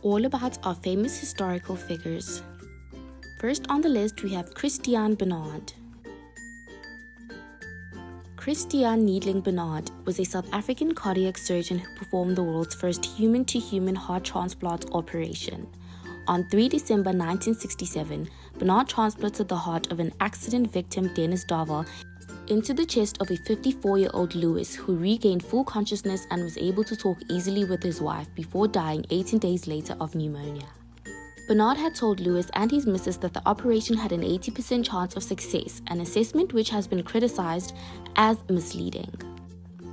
all about our famous historical figures. First on the list, we have Christiaan Barnard. Christiaan Needling Barnard was a South African cardiac surgeon who performed the world's first human-to-human heart transplant operation. On 3 December 1967, Barnard transplanted the heart of an accident victim, Dennis Darval, into the chest of a 54-year-old Lewis, who regained full consciousness and was able to talk easily with his wife before dying 18 days later of pneumonia. Barnard had told Lewis and his missus that the operation had an 80% chance of success, an assessment which has been criticized as misleading.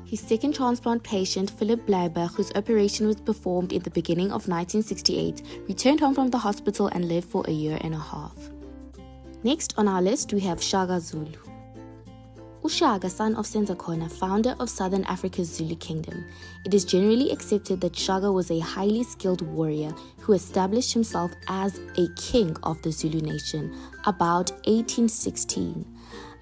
His second transplant patient, Philip Bleiberg, whose operation was performed in the beginning of 1968, returned home from the hospital and lived for a year and a half. Next on our list, we have Shaka Zulu. uShaka, son of Senzakhona, founder of Southern Africa's Zulu Kingdom. It is generally accepted that Shaka was a highly skilled warrior who established himself as a king of the Zulu nation about 1816.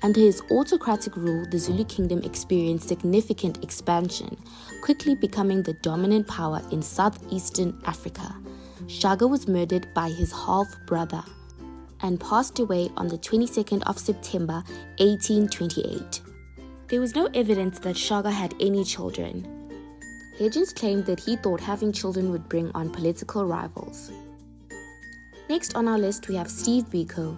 Under his autocratic rule, the Zulu Kingdom experienced significant expansion, quickly becoming the dominant power in southeastern Africa. Shaka was murdered by his half-brother and passed away on the 22nd of September 1828. There was no evidence that Shaka had any children. Legends claimed that he thought having children would bring on political rivals. Next on our list, we have Steve Biko.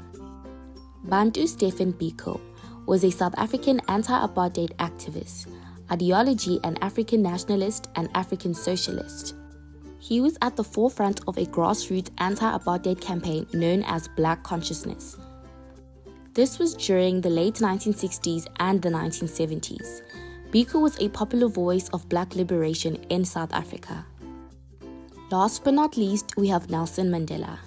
Bantu Stephen Biko was a South African anti-apartheid activist, ideology an African nationalist and African socialist. He was at the forefront of a grassroots anti-apartheid campaign known as Black Consciousness. This was during the late 1960s and the 1970s. Biko was a popular voice of Black liberation in South Africa. Last but not least, we have Nelson Mandela.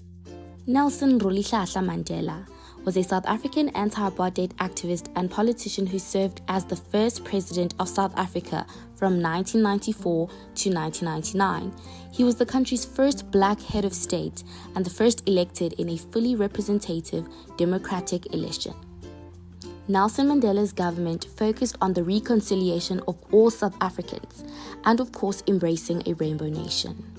Nelson Rolihlahla Mandela was a South African anti-apartheid activist and politician who served as the first president of South Africa from 1994 to 1999. He was the country's first Black head of state and the first elected in a fully representative democratic election. Nelson Mandela's government focused on the reconciliation of all South Africans and, of course, embracing a rainbow nation.